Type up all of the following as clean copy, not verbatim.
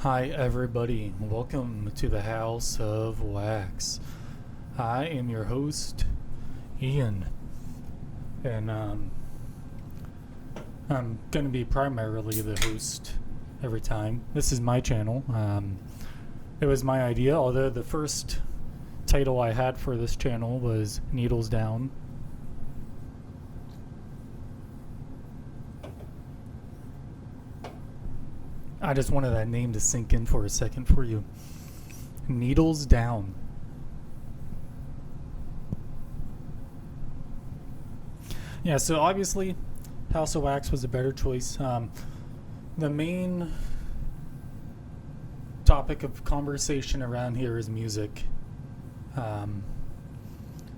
Hi, everybody. Welcome to the House of Wax. I am your host, Ian, and I'm going to be primarily the host every time. This is my channel. It was my idea, although the first title I had for this channel was Needles Down. I just wanted that name to sink in for a second for you. Needles Down. Yeah, so obviously, House of Wax was a better choice. The main topic of conversation around here is music.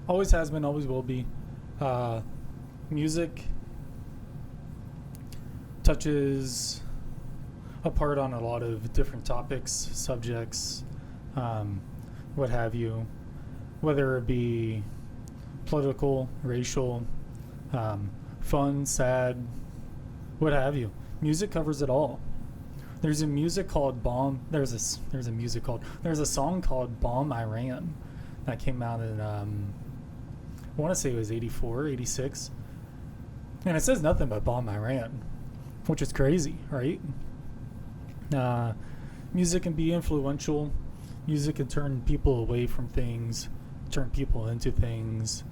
Always has been, always will be. Music touches apart on a lot of different topics, subjects, what have you, whether it be political, racial, fun, sad, what have you. Music covers it all. There's a music called Bomb. There's a song called Bomb Iran that came out in I want to say it was 84, 86, and it says nothing but Bomb Iran, which is crazy, right? Music can be influential. Music can turn people away from things, turn people into things.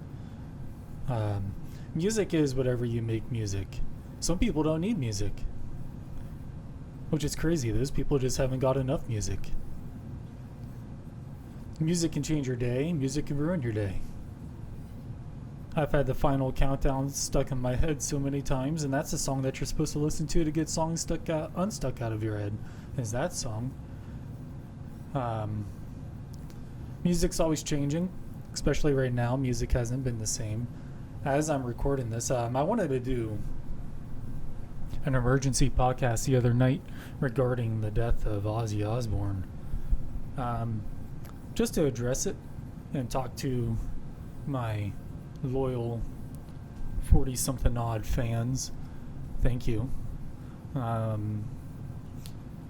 Music is whatever you make music. Some people don't need music, which is crazy. Those people just haven't got enough music. Music can change your day. Music can ruin your day. I've had the Final Countdown stuck in my head so many times, and that's a song that you're supposed to listen to get songs unstuck out of your head, is that song. Music's always changing, especially right now. Music hasn't been the same. As I'm recording this, I wanted to do an emergency podcast the other night regarding the death of Ozzy Osbourne. Just to address it and talk to my loyal 40-something odd fans. Thank you.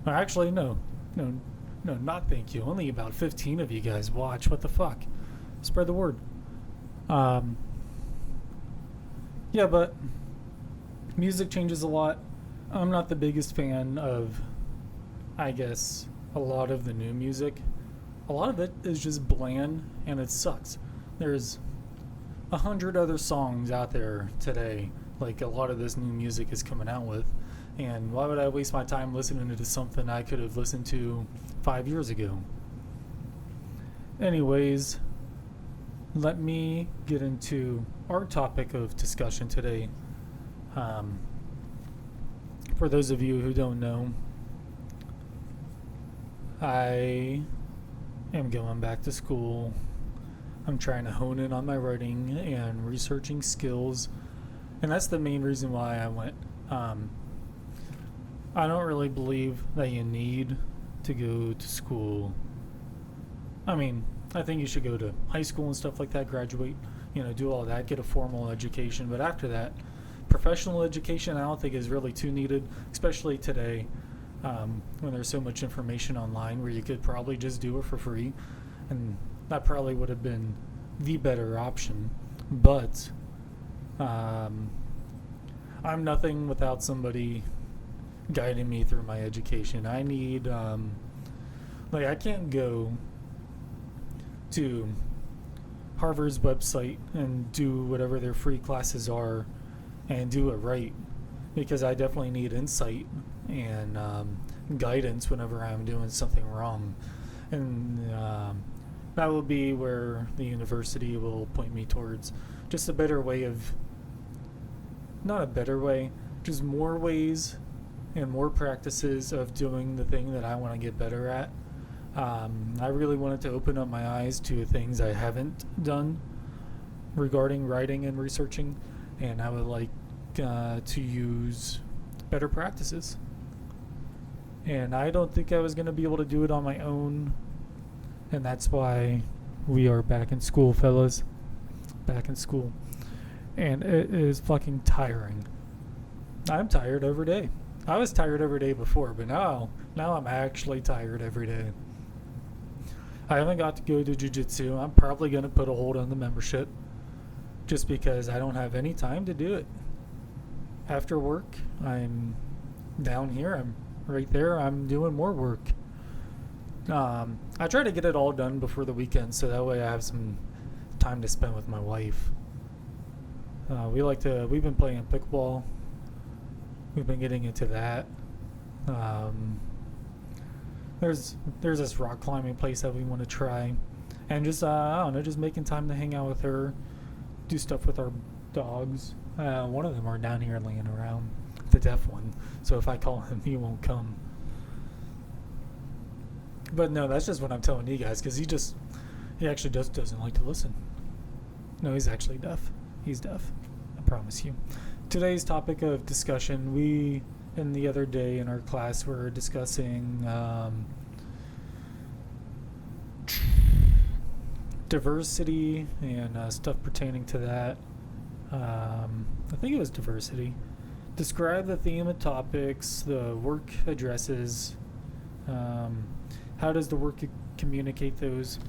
Actually, no, not thank you. Only about 15 of you guys watch. What the fuck? Spread the word. Yeah, but music changes a lot. I'm not the biggest fan of, I guess, a lot of the new music. A lot of it is just bland and it sucks. There's 100 other songs out there today, like a lot of this new music is coming out with, and why would I waste my time listening to something I could have listened to 5 years ago? Anyways, let me get into our topic of discussion today. For those of you who don't know, I am going back to school. I'm trying to hone in on my writing and researching skills, and that's the main reason why I went. I don't really believe that you need to go to school. I mean, I think you should go to high school and stuff like that, graduate, do all that, get a formal education, but after that, professional education I don't think is really too needed, especially today, when there's so much information online where you could probably just do it for free, and that probably would have been the better option. But I'm nothing without somebody guiding me through my education. I need I can't go to Harvard's website and do whatever their free classes are and do it right, because I definitely need insight and guidance whenever I'm doing something wrong, and that will be where the university will point me towards just a better way of, not a better way, just more ways and more practices of doing the thing that I want to get better at. I really wanted to open up my eyes to things I haven't done regarding writing and researching, and I would like to use better practices. And I don't think I was going to be able to do it on my own, and that's why we are back in school, fellas. Back in school. And it is fucking tiring. I'm tired every day. I was tired every day before, but now Now I'm actually tired every day. I haven't got to go to jiu-jitsu. I'm probably going to put a hold on the membership just because I don't have any time to do it. After work, I'm down here. I'm right there. I'm doing more work. I try to get it all done before the weekend so that way I have some time to spend with my wife. We've been playing pickleball. We've been getting into that. There's this rock climbing place that we want to try, and just I don't know, just making time to hang out with her, do stuff with our dogs. One of them are down here laying around, the deaf one. So if I call him, he won't come. But no, that's just what I'm telling you guys, because he actually just doesn't like to listen. No, he's actually deaf. He's deaf. I promise you. Today's topic of discussion, and the other day in our class, we're discussing diversity and stuff pertaining to that. I think it was diversity. Describe the theme of topics, the work addresses. How does the work communicate those?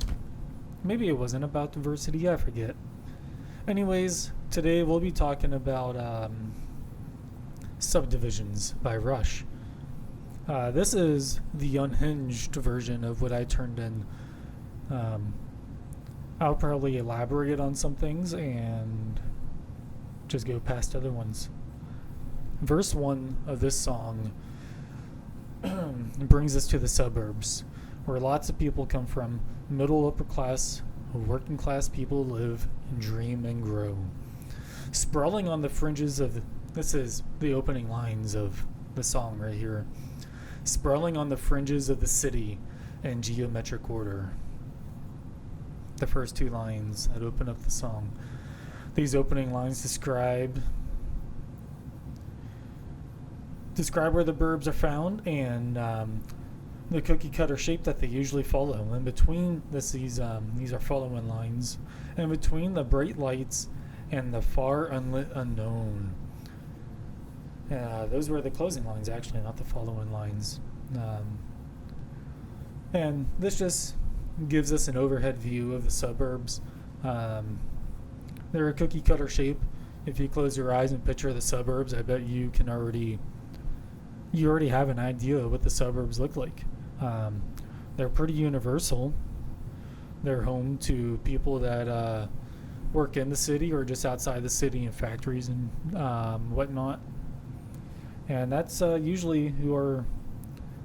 Maybe it wasn't about diversity, I forget. Anyways, today we'll be talking about Subdivisions by Rush. This is the unhinged version of what I turned in. I'll probably elaborate on some things and just go past other ones. Verse 1 of this song brings us to the suburbs, where lots of people come from. Middle, upper class, working class people live, dream, and grow. Sprawling on the fringes of... This is the opening lines of the song right here. Sprawling on the fringes of the city in geometric order. The first two lines that open up the song. These opening lines describe where the burbs are found and the cookie cutter shape that they usually follow. In between these are following lines. In between the bright lights and the far unlit unknown. Those were the closing lines, actually, not the following lines. And this just gives us an overhead view of the suburbs. They're a cookie cutter shape. If you close your eyes and picture the suburbs, I bet you already have an idea of what the suburbs look like. They're pretty universal. They're home to people that work in the city or just outside the city in factories and whatnot. And that's usually who are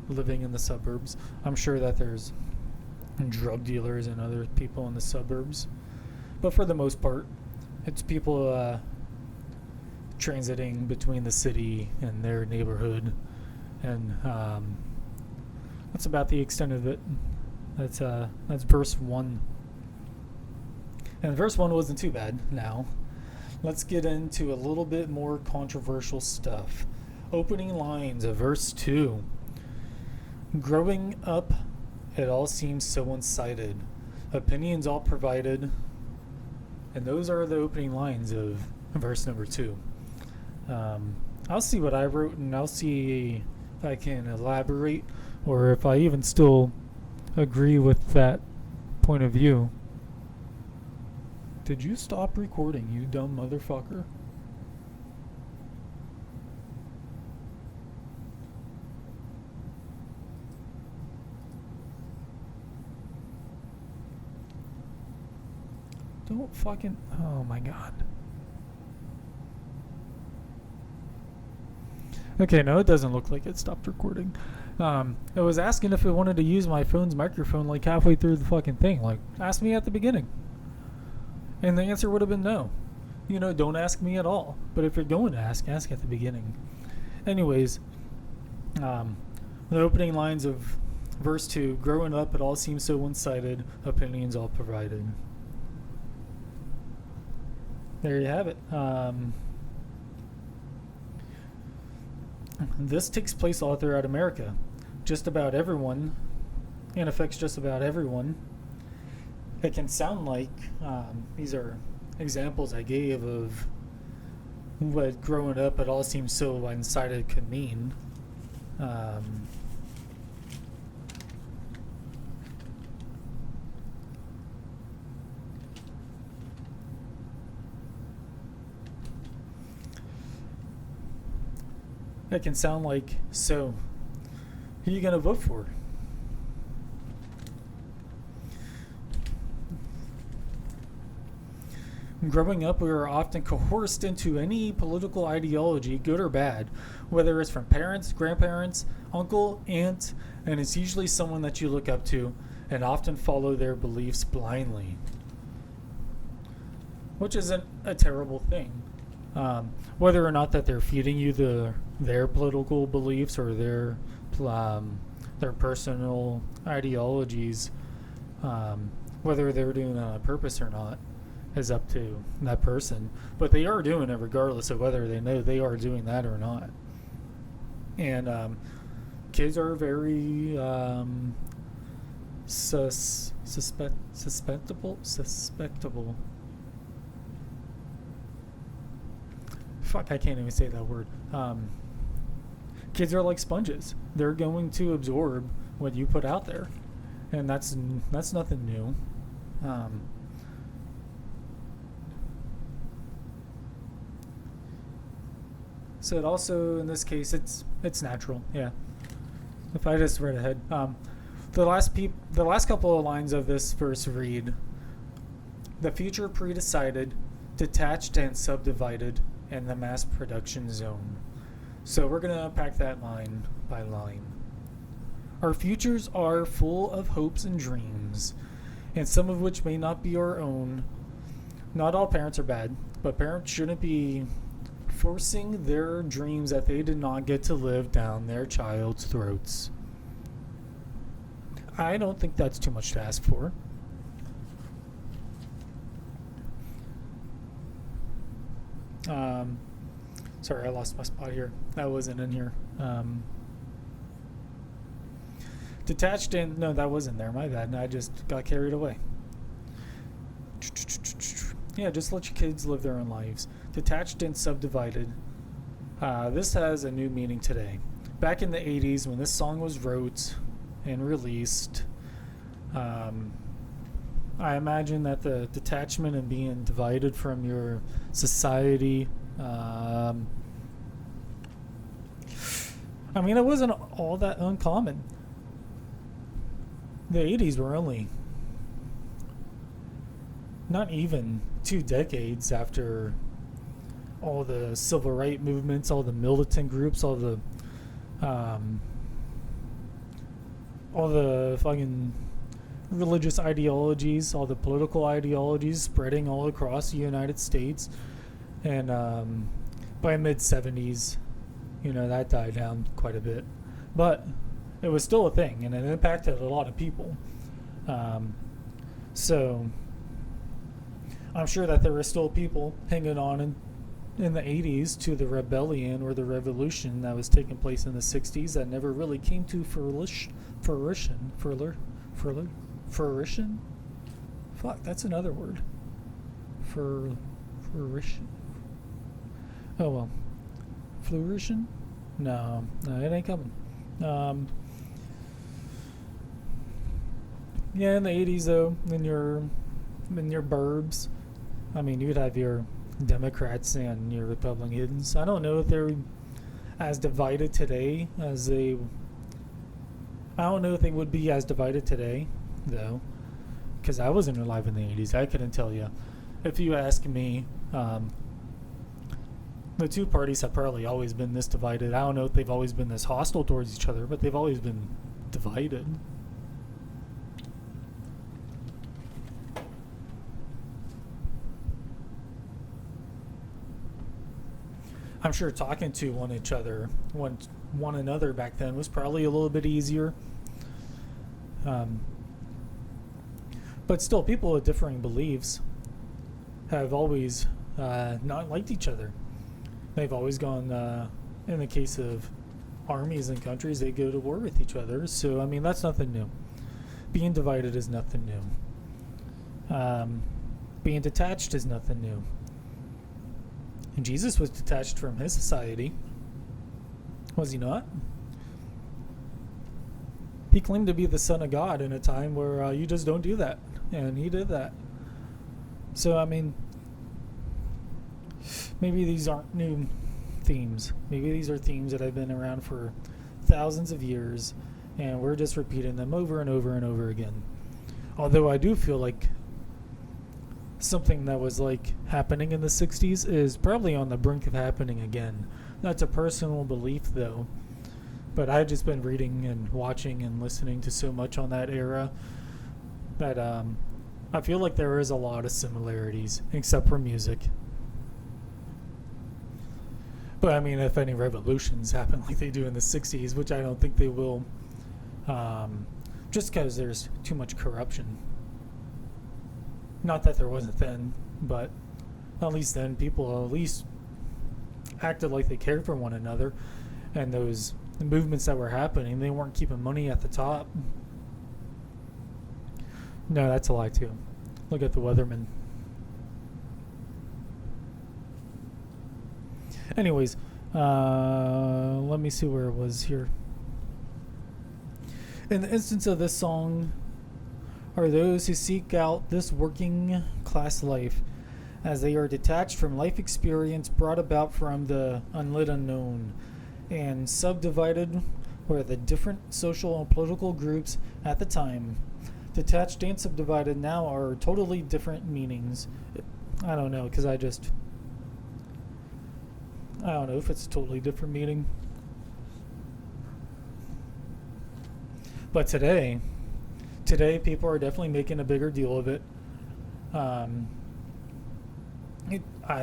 living in the suburbs. I'm sure that there's drug dealers and other people in the suburbs. But for the most part, it's people transiting between the city and their neighborhood. And that's about the extent of it. That's verse 1. And verse 1 wasn't too bad. Now, let's get into a little bit more controversial stuff. Opening lines of verse 2. Growing up, it all seems so one-sided. Opinions all provided. And those are the opening lines of verse number 2. I'll see what I wrote, and I'll see if I can elaborate, or if I even still agree with that point of view. Did you stop recording, you dumb motherfucker? Don't fucking... Oh my god. Okay, no, it doesn't look like it stopped recording. It was asking if it wanted to use my phone's microphone like halfway through the fucking thing. Like, ask me at the beginning. And the answer would have been no. You know, don't ask me at all. But if you're going to ask at the beginning. Anyways, the opening lines of verse 2, growing up, it all seems so one-sided, opinions all provided. There you have it. This takes place all throughout America. Just about everyone, and affects just about everyone. It can sound like, these are examples I gave of what growing up it all seems so one-sided could mean. It can sound like, so, who are you going to vote for? Growing up, we are often coerced into any political ideology, good or bad, whether it's from parents, grandparents, uncle, aunt, and it's usually someone that you look up to and often follow their beliefs blindly, which isn't a terrible thing. Whether or not that they're feeding you their political beliefs or their personal ideologies, whether they're doing that on purpose or not, is up to that person. But they are doing it regardless of whether they know they are doing that or not. And kids are very susceptible. Fuck, I can't even say that word. Kids are like sponges. They're going to absorb what you put out there, and that's nothing new. So it also, in this case, it's natural. Yeah. If I just read ahead, the last couple of lines of this verse read, "The future pre-decided, detached and subdivided, in the mass production zone." So we're gonna unpack that line by line. Our futures are full of hopes and dreams, and some of which may not be our own. Not all parents are bad, but parents shouldn't be forcing their dreams that they did not get to live down their child's throats. I don't think that's too much to ask for. Sorry, I lost my spot here. That wasn't in here. Detached and no, that wasn't there. My bad. I just got carried away. Yeah, just let your kids live their own lives. Detached and subdivided. This has a new meaning today. Back in the 80s, when this song was wrote and released, I imagine that the detachment and being divided from your society, I mean, it wasn't all that uncommon. The 80s were only not even 2 decades after all the civil rights movements, all the militant groups, all the fucking religious ideologies, all the political ideologies spreading all across the United States. And by mid-70s, that died down quite a bit. But it was still a thing, and it impacted a lot of people. So I'm sure that there were still people hanging on in the 80s to the rebellion or the revolution that was taking place in the 60s that never really came to fruition. Fuck, that's another word. Fruition. Oh well. Flourishing? No, it ain't coming. Yeah, in the 80s though, in your burbs, I mean, you'd have your Democrats and your Republicans. I don't know if they're as divided today as they. I don't know if they would be as divided today, though, because I wasn't alive in the 80s. I couldn't tell you. If you ask me, the two parties have probably always been this divided. I don't know if they've always been this hostile towards each other, but they've always been divided. I'm sure talking to one another back then was probably a little bit easier. But still, people with differing beliefs have always not liked each other. They've always gone, in the case of armies and countries, they go to war with each other. So, I mean, that's nothing new. Being divided is nothing new. Being detached is nothing new. And Jesus was detached from his society. Was he not? He claimed to be the Son of God in a time where you just don't do that. And he did that. So, I mean, maybe these aren't new themes. Maybe these are themes that have been around for thousands of years, and we're just repeating them over and over and over again. Although I do feel like something that was like happening in the 60s is probably on the brink of happening again. That's a personal belief though, but I've just been reading and watching and listening to so much on that era that I feel like there is a lot of similarities, except for music. But I mean, if any revolutions happen like they do in the 60s, which I don't think they will, just because there's too much corruption. Not that there wasn't then, but at least then people at least acted like they cared for one another. And those movements that were happening, they weren't keeping money at the top. No, that's a lie too. Look at the weatherman. Anyways, let me see where it was here. In the instance of this song, are those who seek out this working class life, as they are detached from life experience brought about from the unlit unknown, and subdivided were the different social and political groups at the time. Detached and subdivided now are totally different meanings. I don't know, because I don't know if it's a totally different meaning. But today people are definitely making a bigger deal of it. I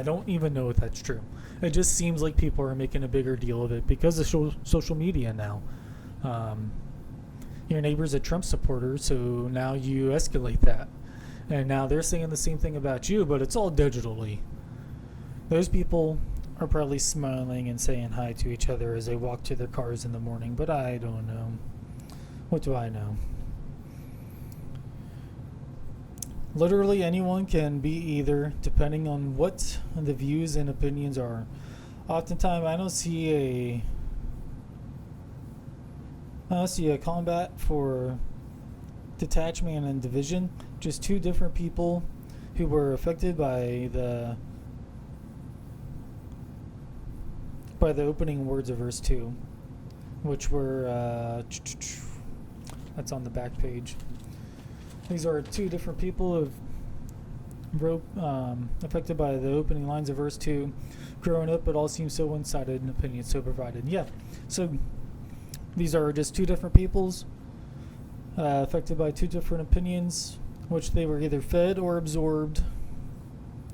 don't even know if that's true. It just seems like people are making a bigger deal of it because of social media now. Your neighbor's a Trump supporter, so now you escalate that. And now they're saying the same thing about you, but it's all digitally. Those people are probably smiling and saying hi to each other as they walk to their cars in the morning, but I don't know. What do I know? Literally anyone can be either, depending on what the views and opinions are. Oftentimes, I don't see a combat for detachment and division. Just two different people who were affected by the opening words of verse 2, which were that's on the back page. These are two different people who affected by the opening lines of verse 2. Growing up, it all seems so one-sided and opinions so provided. Yeah, so these are just two different peoples affected by two different opinions, which they were either fed or absorbed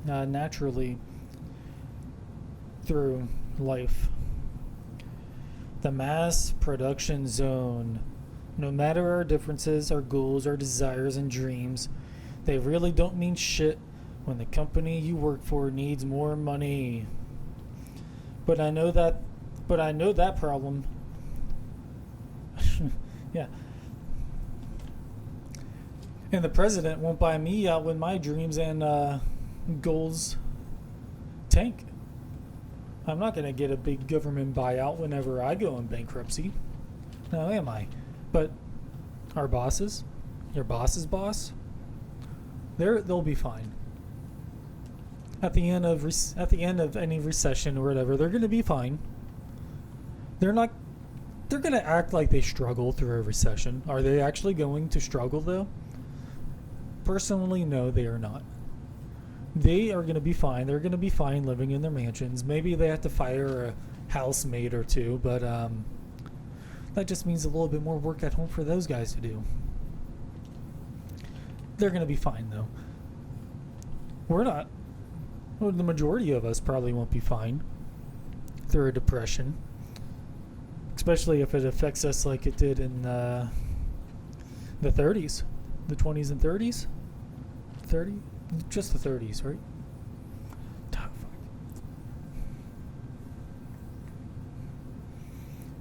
naturally through life. The mass production zone. No matter our differences, our goals, our desires, and dreams, they really don't mean shit when the company you work for needs more money. But I know that problem. Yeah. And the president won't buy me out when my dreams and goals tank. I'm not going to get a big government buyout whenever I go in bankruptcy. No, am I? But our bosses, your boss's boss, they'll be fine. At the end of any recession or whatever, they're going to be fine. They're going to act like they struggle through a recession. Are they actually going to struggle though? Personally, no, they are not. They are going to be fine. They're going to be fine living in their mansions. Maybe they have to fire a housemaid or two, but that just means a little bit more work at home for those guys to do. They're going to be fine, though. We're not. Well, the majority of us probably won't be fine through a depression, especially if it affects us like it did in the 30s, the 20s and 30s. 30? Just the 30s, right?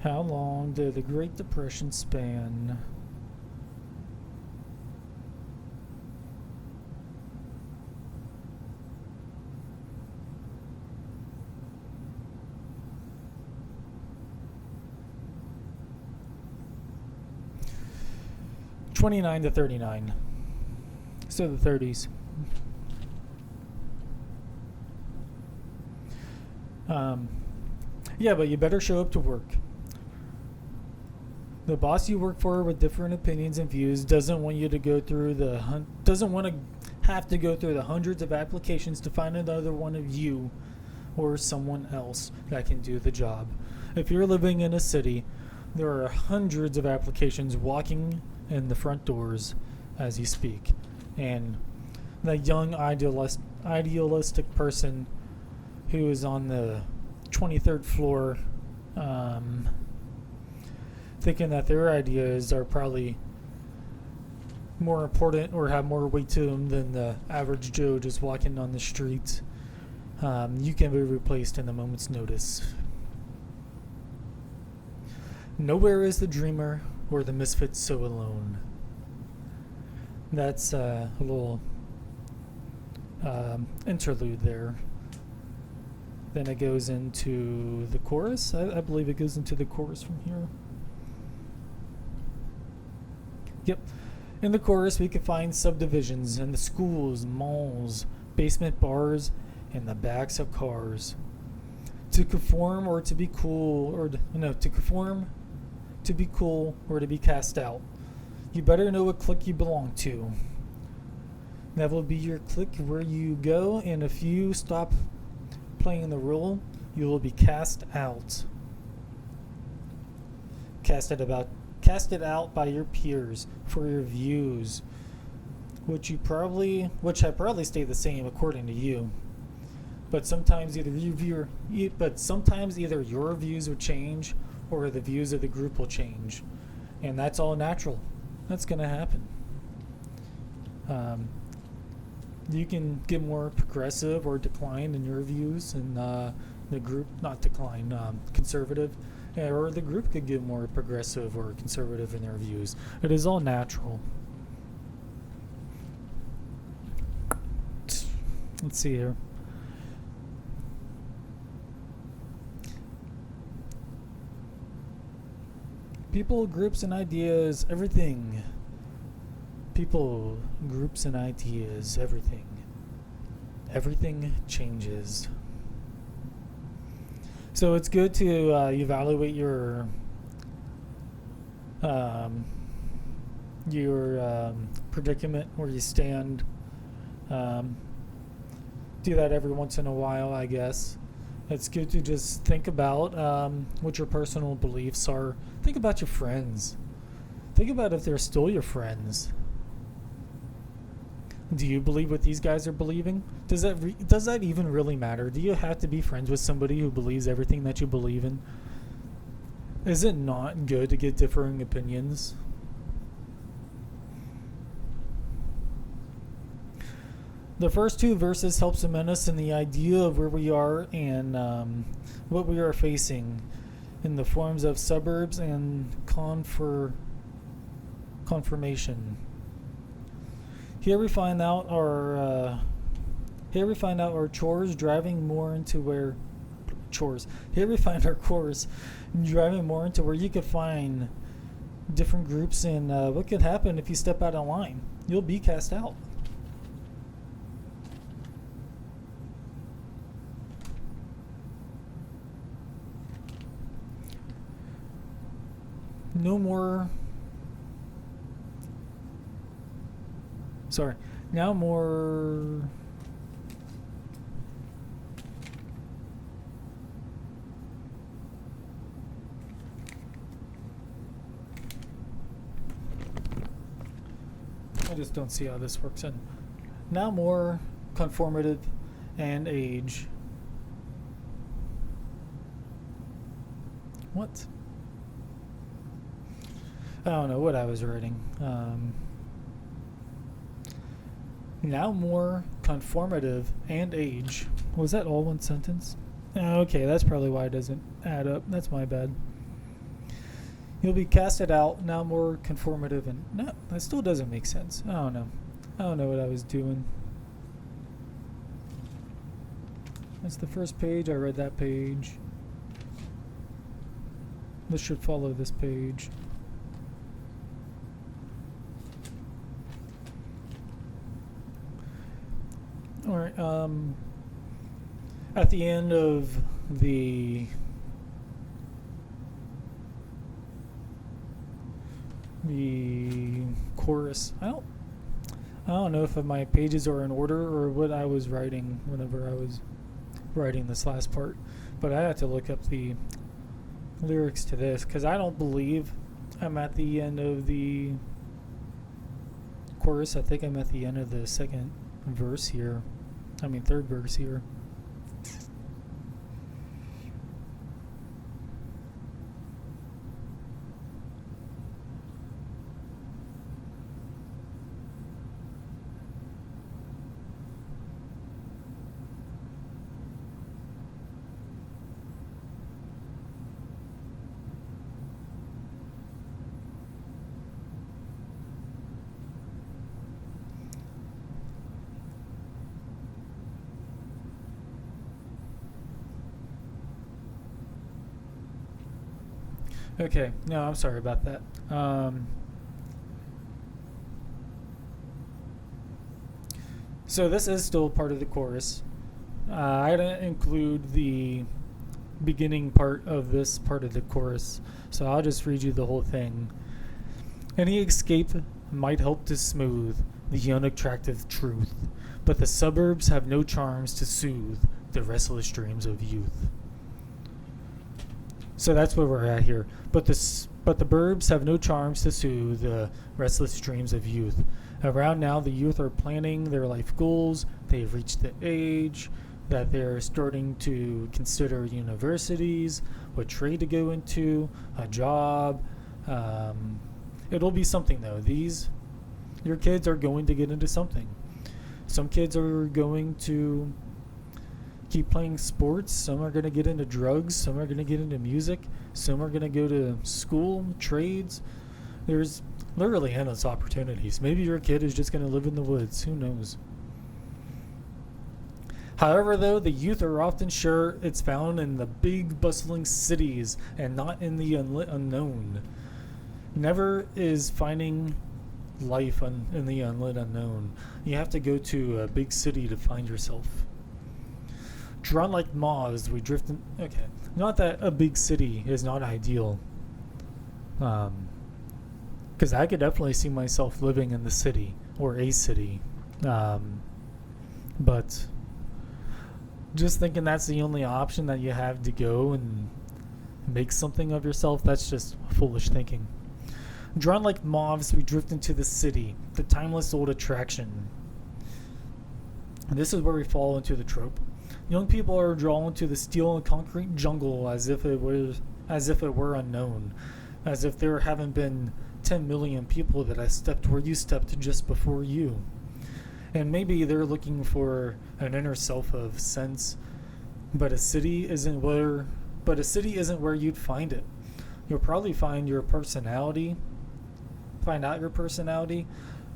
How long did the Great Depression span? '29 to '39. So the 30s. Yeah, but you better show up to work. The boss you work for with different opinions and views doesn't want you to go through doesn't want to have to go through the hundreds of applications to find another one of you or someone else that can do the job. If you're living in a city, there are hundreds of applications walking in the front doors as you speak. And the young idealistic person who is on the 23rd floor thinking that their ideas are probably more important or have more weight to them than the average Joe just walking on the street, you can be replaced in a moment's notice. Nowhere is the dreamer or the misfit so alone. That's a little interlude there. Then it goes into the chorus. I believe it goes into the chorus from here. Yep. In the chorus, we can find subdivisions in the schools, malls, basement bars, and the backs of cars. To conform or to be cool, to conform, to be cool, or to be cast out. You better know what clique you belong to. That will be your clique where you go, and if you stop playing the role, you will be cast out. Casted out by your peers for your views, which have probably stayed the same according to you. But sometimes either your views will change or the views of the group will change, and that's all natural. That's going to happen. You can get more progressive or decline in your views, and the group not decline, conservative. Or the group could get more progressive or conservative in their views. It is all natural. Let's see here. People, groups, and ideas, everything. People, groups, and ideas, everything. Everything changes. So it's good to evaluate your predicament, where you stand. Do that every once in a while, I guess. It's good to just think about what your personal beliefs are. Think about your friends. Think about if they're still your friends. Do you believe what these guys are believing? Does that even really matter? Do you have to be friends with somebody who believes everything that you believe in? Is it not good to get differing opinions? The first two verses help cement us in the idea of where we are and what we are facing in the forms of suburbs and confirmation. Here we find out our chores driving more into where chores. Here we find our course driving more into where you could find different groups, and what could happen if you step out of line? You'll be cast out. Now more I just don't see how this works in. Now more conformative and age. What? I don't know what I was writing. Now more conformative and age. Was that all one sentence? Okay, that's probably why it doesn't add up. That's my bad. You'll be casted out, now more conformative, and no, that still doesn't make sense. I don't know what I was doing. That's the first page. I read that page. This should follow this page. All right. At the end of the the chorus. I don't know if my pages are in order or what I was writing whenever I was writing this last part, but I had to look up the lyrics to this because I don't believe I'm at the end of the chorus. I think I'm at the end of the third verse here. Okay, no, I'm sorry about that. So this is still part of the chorus. I didn't include the beginning part of this part of the chorus, so I'll just read you the whole thing. Any escape might help to smooth the unattractive truth, but the suburbs have no charms to soothe the restless dreams of youth. So that's where we're at here. But the burbs have no charms to soothe the restless dreams of youth. Around now, the youth are planning their life goals. They've reached the age that they're starting to consider universities, what trade to go into, a job. It'll be something though. Your kids are going to get into something. Some kids are going to keep playing sports. Some are going to get into drugs. Some are going to get into music. Some are going to go to school, trades. There's literally endless opportunities. Maybe your kid is just going to live in the woods. Who knows? However, though, the youth are often sure it's found in the big, bustling cities and not in the unlit unknown. Never is finding life in the unlit unknown. You have to go to a big city to find yourself. Drawn like moths, we drift in. Okay, not that a big city is not ideal. Because I could definitely see myself living in the city or a city. But just thinking that's the only option that you have to go and make something of yourself, that's just foolish thinking. Drawn like moths, we drift into the city, the timeless old attraction. And this is where we fall into the trope. Young people are drawn to the steel and concrete jungle as if it were unknown, as if there haven't been 10 million people that have stepped where you stepped just before you. And maybe they're looking for an inner self of sense, but a city isn't where you'd find it. You'll probably find out your personality,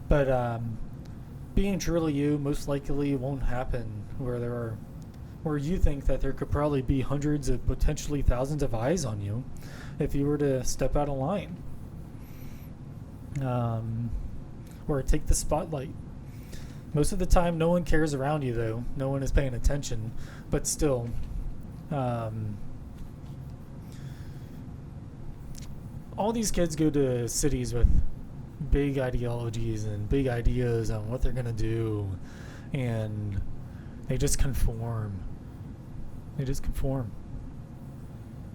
but being truly you most likely won't happen where you think that there could probably be hundreds of potentially thousands of eyes on you if you were to step out of line. Or take the spotlight. Most of the time, no one cares around you, though. No one is paying attention. But still, all these kids go to cities with big ideologies and big ideas on what they're going to do. And they just conform.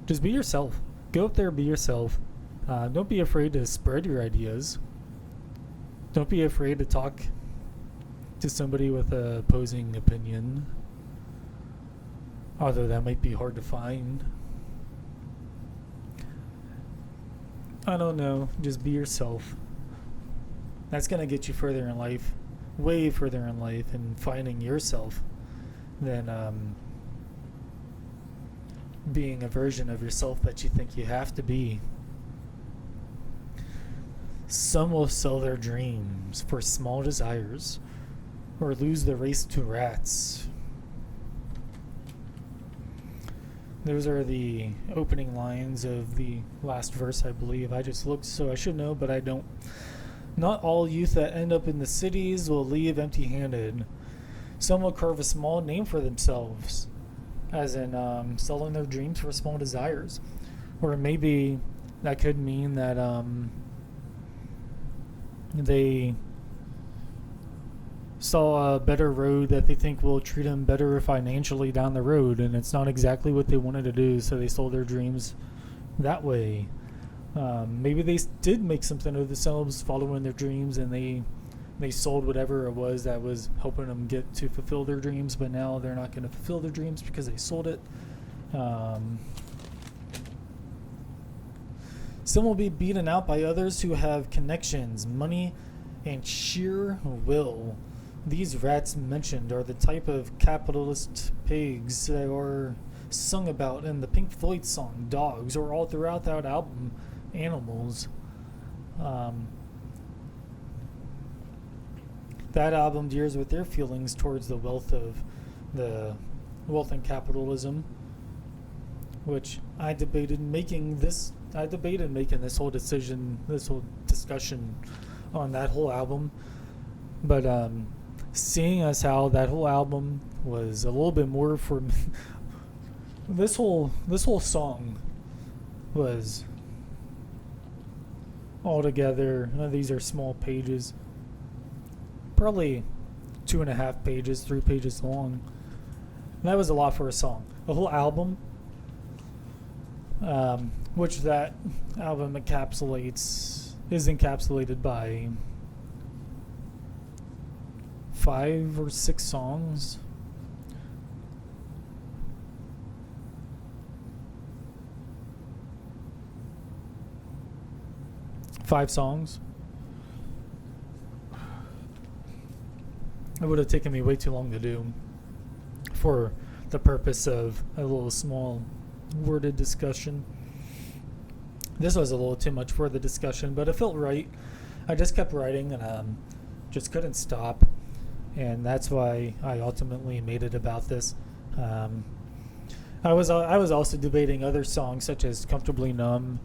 Just be yourself. Go up there, be yourself. Don't be afraid to spread your ideas. Don't be afraid to talk to somebody with a opposing opinion, although that might be hard to find. I don't know. Just be yourself. That's going to get you further in life, way further in life, and finding yourself than being a version of yourself that you think you have to be. Some will sell their dreams for small desires or lose the race to rats. Those are the opening lines of the last verse, I believe. I just looked, so I should know, but I don't. Not all youth that end up in the cities will leave empty-handed. Some will carve a small name for themselves, as in selling their dreams for small desires. Or maybe that could mean that they saw a better road that they think will treat them better financially down the road, and it's not exactly what they wanted to do, so they sold their dreams that way. Maybe they did make something of themselves following their dreams, and they sold whatever it was that was helping them get to fulfill their dreams, but now they're not going to fulfill their dreams because they sold it. Some will be beaten out by others who have connections, money, and sheer will. These rats mentioned are the type of capitalist pigs that are sung about in the Pink Floyd song Dogs, or all throughout that album Animals. That album deals with their feelings towards the wealth and capitalism, which I debated making this whole discussion on that whole album, but seeing as how that whole album was a little bit more for me, this whole song was all together. These are small pages, probably 2.5 pages, 3 pages long. And that was a lot for a song. The whole album, which that album is encapsulated by 5 or 6 songs. Five songs. It would have taken me way too long to do for the purpose of a little small worded discussion. This was a little too much for the discussion, but it felt right. I just kept writing and just couldn't stop, and that's why I ultimately made it about this. I was also debating other songs such as Comfortably Numb,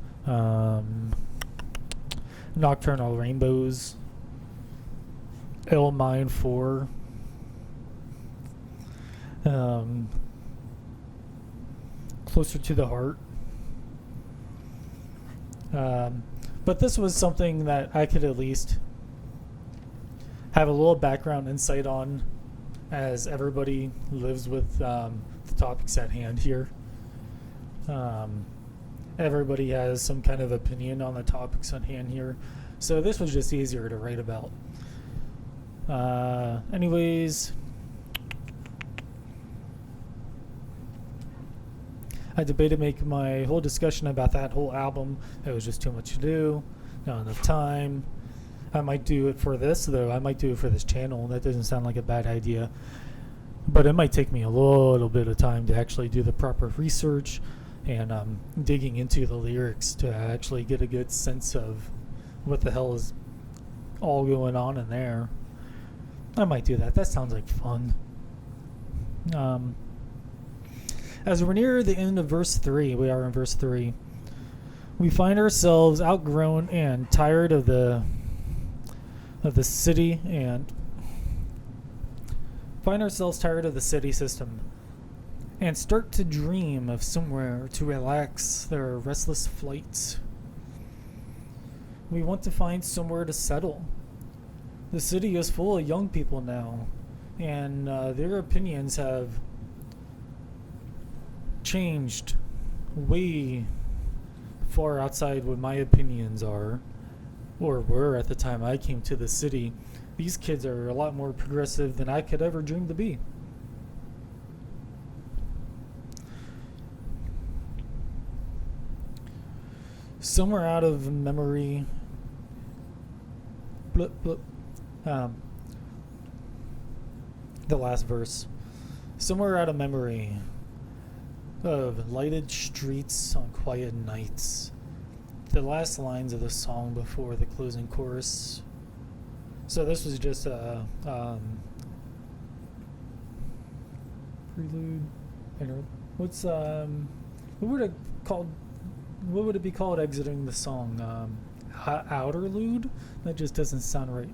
Nocturnal Rainbows, L Mine 4, Closer to the Heart. But this was something that I could at least have a little background insight on, as everybody lives with the topics at hand here. Everybody has some kind of opinion on the topics at hand here, so this was just easier to write about. Anyways, I debated making my whole discussion about that whole album. It was just too much to do, not enough time. I might do it for this, though. I might do it for this channel. That doesn't sound like a bad idea. But it might take me a little bit of time to actually do the proper research and digging into the lyrics to actually get a good sense of what the hell is all going on in there. I might do that. That sounds like fun. As we're near the end of verse 3, we are in verse 3. We find ourselves outgrown and tired of the city system, and start to dream of somewhere to relax their restless flights. We want to find somewhere to settle. The city is full of young people now, and their opinions have changed way far outside what my opinions are, or were at the time I came to the city. These kids are a lot more progressive than I could ever dream to be. Somewhere out of memory, blip, blip, the last verse. Somewhere out of memory of lighted streets on quiet nights. The last lines of the song before the closing chorus. So this was just a prelude. What's what would it be called exiting the song? Outerlude? That just doesn't sound right.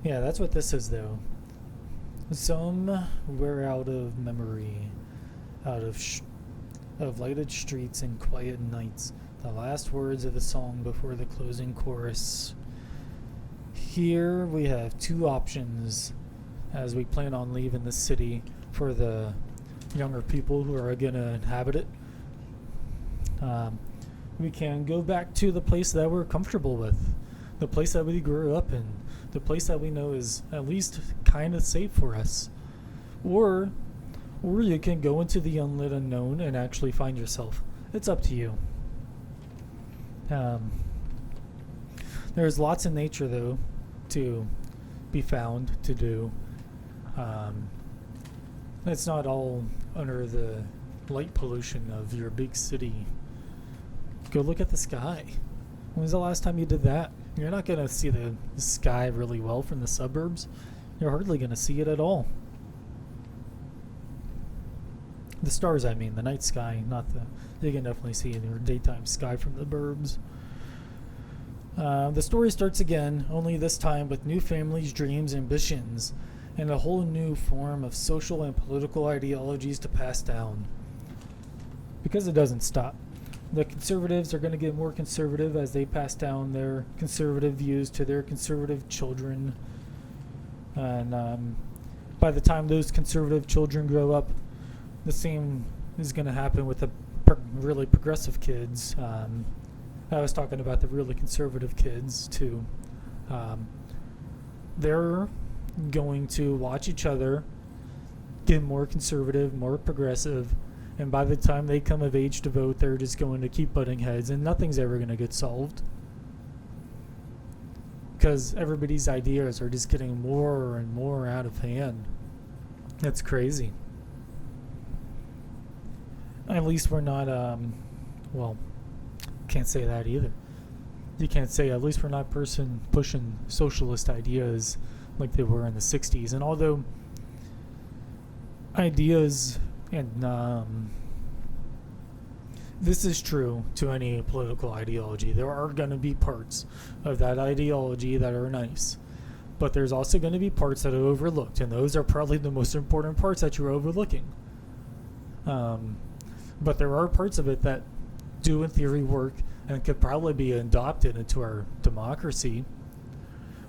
Yeah, that's what this is, though. Somewhere out of memory, out of of lighted streets and quiet nights. The last words of the song before the closing chorus. Here we have two options as we plan on leaving the city for the younger people who are going to inhabit it. We can go back to the place that we're comfortable with, the place that we grew up in, the place that we know is at least kind of safe for us. Or you can go into the unlit unknown and actually find yourself. It's up to you. There's lots in nature, though, to be found to do. It's not all under the light pollution of your big city. Go look at the sky. When was the last time you did that? You're not going to see the sky really well from the suburbs. You're hardly going to see it at all. The stars, I mean, the night sky, not the... You can definitely see in your daytime sky from the burbs. The story starts again, only this time with new families, dreams, ambitions, and a whole new form of social and political ideologies to pass down. Because it doesn't stop. The conservatives are going to get more conservative as they pass down their conservative views to their conservative children. And by the time those conservative children grow up, the same is going to happen with the really progressive kids. I was talking about the really conservative kids too. They're going to watch each other get more conservative, more progressive, and by the time they come of age to vote, they're just going to keep butting heads, and nothing's ever going to get solved. Because everybody's ideas are just getting more and more out of hand. That's crazy. At least we're not, well, can't say that either. You can't say at least we're not pushing socialist ideas like they were in the 60s. And although ideas and this is true to any political ideology, there are going to be parts of that ideology that are nice, but there's also going to be parts that are overlooked, and those are probably the most important parts that you're overlooking. But there are parts of it that do in theory work and could probably be adopted into our democracy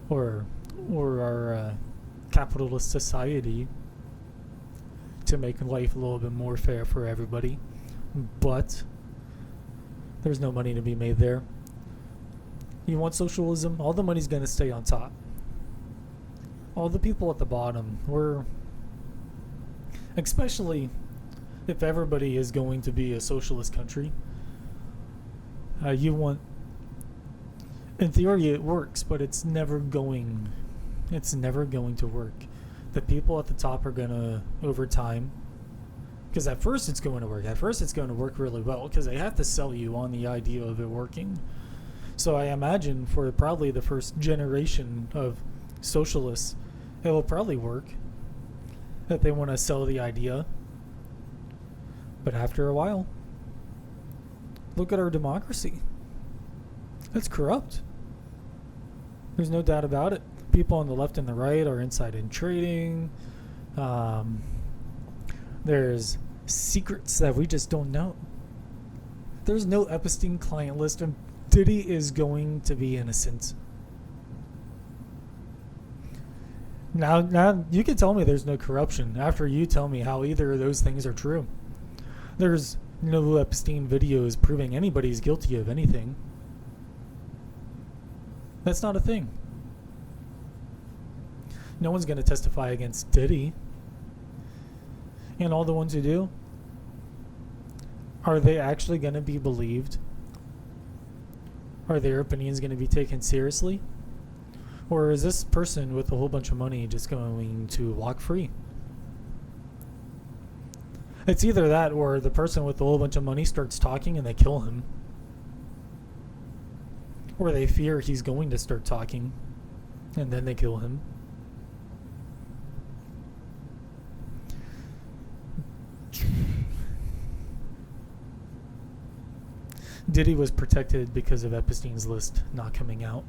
or our capitalist society to make life a little bit more fair for everybody. But there's no money to be made there. You want socialism? All the money's going to stay on top. All the people at the bottom, especially if everybody is going to be a socialist country, you want, in theory it works, but it's never going to work. The people at the top are going to, over time, because at first it's going to work. At first it's going to work really well because they have to sell you on the idea of it working. So I imagine for probably the first generation of socialists, it will probably work that they want to sell the idea. But after a while, look at our democracy. It's corrupt. There's no doubt about it. People on the left and the right are inside trading. There's secrets that we just don't know. There's no Epstein client list, and Diddy is going to be innocent. Now you can tell me there's no corruption after you tell me how either of those things are true. There's no Epstein videos proving anybody's guilty of anything. That's not a thing. No one's going to testify against Diddy. And all the ones who do, are they actually going to be believed? Are their opinions going to be taken seriously? Or is this person with a whole bunch of money just going to walk free? It's either that or the person with a whole bunch of money starts talking and they kill him. Or they fear he's going to start talking and then they kill him. Diddy was protected because of Epstein's list not coming out.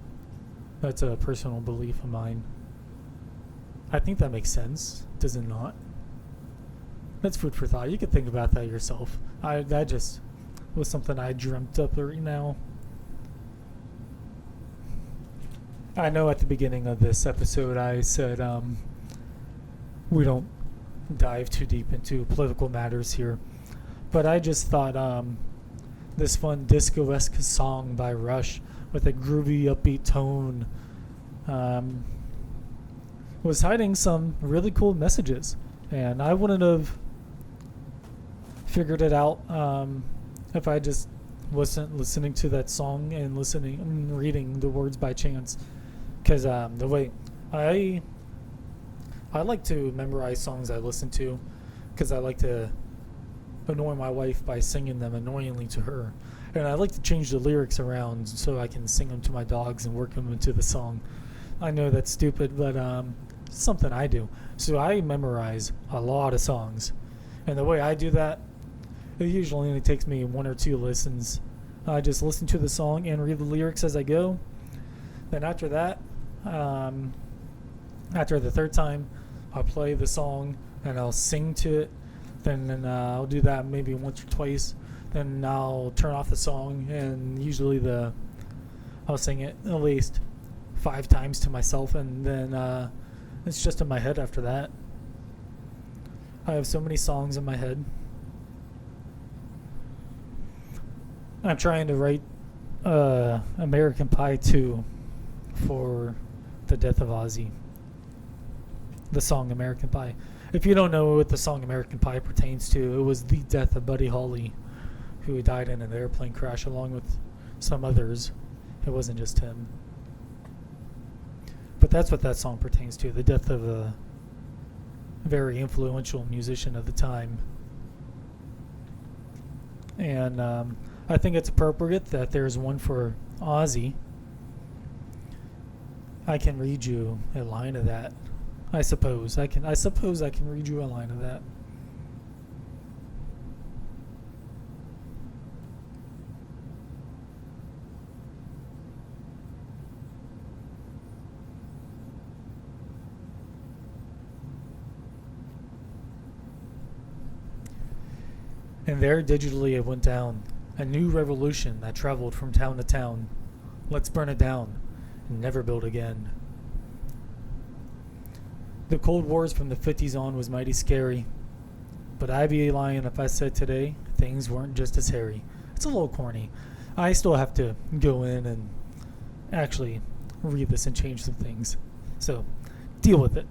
That's a personal belief of mine. I think that makes sense. Does it not? That's food for thought. You can think about that yourself. That just was something I dreamt up right now. I know at the beginning of this episode I said we don't dive too deep into political matters here, but I just thought this fun disco-esque song by Rush with a groovy, upbeat tone was hiding some really cool messages, and I wouldn't have figured it out if I just wasn't listening to that song and reading the words by chance. Because the way I like to memorize songs I listen to, because I like to annoy my wife by singing them annoyingly to her, and I like to change the lyrics around so I can sing them to my dogs and work them into the song. I know that's stupid, but it's something I do. So I memorize a lot of songs, and the way I do that, it usually only takes me 1 or 2 listens. I just listen to the song and read the lyrics as I go. Then after that, after the 3rd time, I'll play the song and I'll sing to it. Then I'll do that maybe once or twice. Then I'll turn off the song, and usually I'll sing it at least 5 times to myself, and then it's just in my head after that. I have so many songs in my head. I'm trying to write American Pie 2 for the death of Ozzy. The song American Pie. If you don't know what the song American Pie pertains to, it was the death of Buddy Holly, who died in an airplane crash along with some others. It wasn't just him. But that's what that song pertains to, the death of a very influential musician of the time. And I think it's appropriate that there's one for Ozzy. I can read you a line of that. I suppose I can read you a line of that. And there digitally it went down, a new revolution that traveled from town to town. Let's burn it down and never build again. The Cold Wars from the 50s on was mighty scary, but I'd be lying if I said today things weren't just as hairy. It's a little corny. I still have to go in and actually read this and change some things, so deal with it.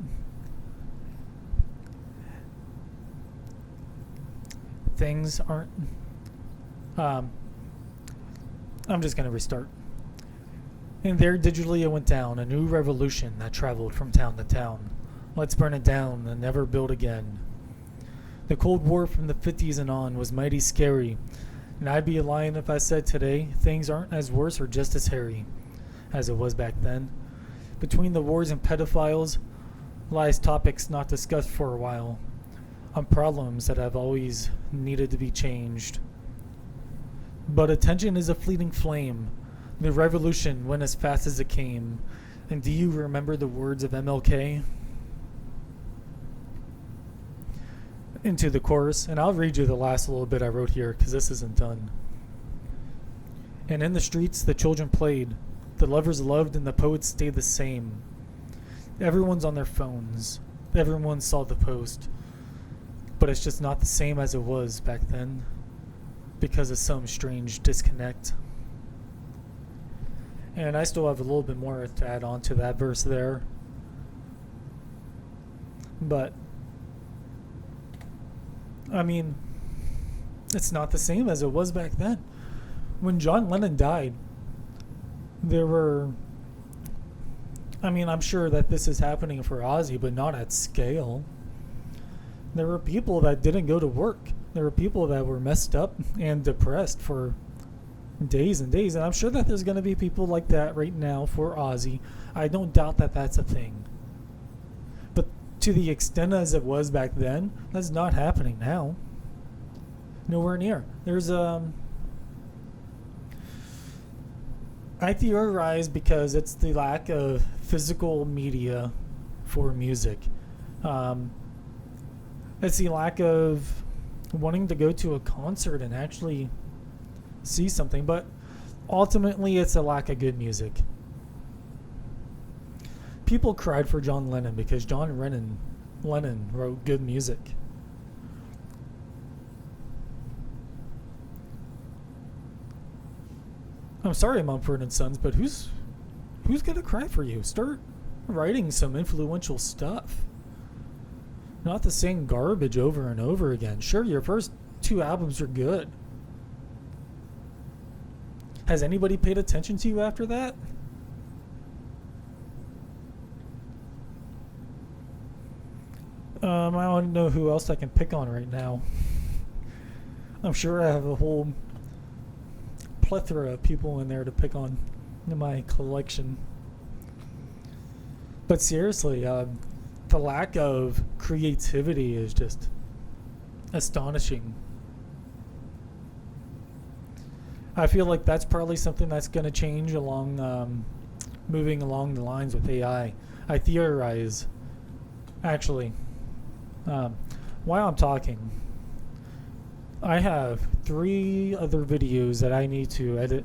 Things aren't I'm just going to restart. And there digitally it went down, a new revolution that traveled from town to town. Let's burn it down and never build again. The Cold War from the 50s and on was mighty scary, and I'd be lying if I said today things aren't as worse or just as hairy as it was back then. Between the wars and pedophiles lies topics not discussed for a while, on problems that have always needed to be changed. But attention is a fleeting flame. The revolution went as fast as it came. And do you remember the words of MLK? Into the chorus, and I'll read you the last little bit I wrote here because this isn't done. And in the streets the children played, the lovers loved, and the poets stayed the same. Everyone's on their phones. Everyone saw the post. But it's just not the same as it was back then because of some strange disconnect. And I still have a little bit more to add on to that verse there. But I mean, it's not the same as it was back then. When John Lennon died, there were, I mean, I'm sure that this is happening for Ozzy, but not at scale. There were people that didn't go to work. There were people that were messed up and depressed for days and days. And I'm sure that there's going to be people like that right now for Ozzy. I don't doubt that that's a thing. But to the extent as it was back then, that's not happening now. Nowhere near. There's I theorize because it's the lack of physical media for music. It's the lack of wanting to go to a concert and actually see something, but ultimately it's a lack of good music. People cried for John Lennon because Lennon wrote good music. I'm sorry, Mumford and Sons, but who's gonna cry for you? Start writing some influential stuff. Not the same garbage over and over again. Sure, your first 2 albums are good. Has anybody paid attention to you after that? I don't know who else I can pick on right now. I'm sure I have a whole plethora of people in there to pick on in my collection. But seriously, the lack of creativity is just astonishing. I feel like that's probably something that's going to change along, moving along the lines with AI. I theorize, actually, while I'm talking, I have 3 other videos that I need to edit,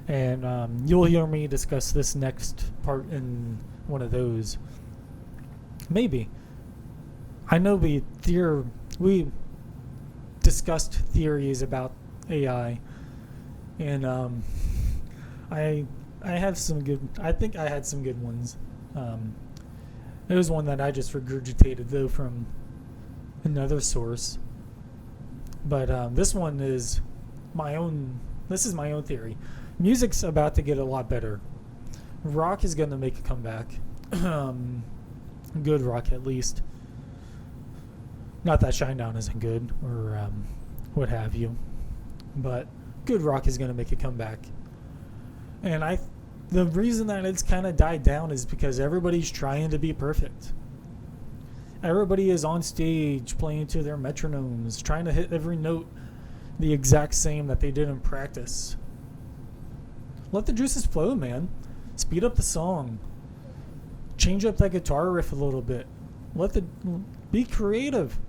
and you'll hear me discuss this next part in one of those. Maybe. I know we discussed theories about AI, and I have some good. I think I had some good ones. There was one that I just regurgitated though from another source, but this one is my own. This is my own theory. Music's about to get a lot better. Rock is going to make a comeback. Good rock, at least. Not that Shinedown isn't good or what have you, but good rock is going to make a comeback. And the reason that it's kind of died down is because everybody's trying to be perfect. Everybody is on stage playing to their metronomes, trying to hit every note the exact same that they did in practice. Let the juices flow, man. Speed up the song. Change up that guitar riff a little bit. Be creative.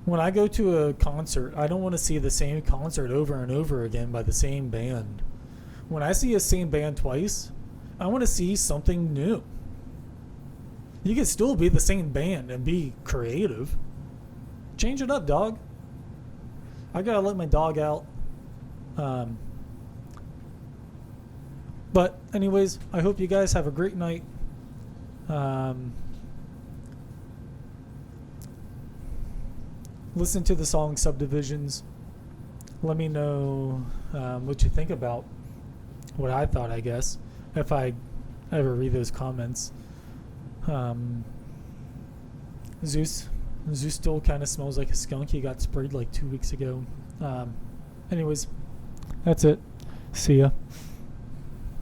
When I go to a concert, I don't want to see the same concert over and over again by the same band. When I see a same band twice, I want to see something new. You can still be the same band and be creative. Change it up, dog. I gotta let my dog out. But anyways, I hope you guys have a great night. Listen to the song Subdivisions. Let me know what you think about what I thought, I guess, if I ever read those comments. Zeus still kind of smells like a skunk. He got sprayed like 2 weeks ago. Anyways, that's it. See ya.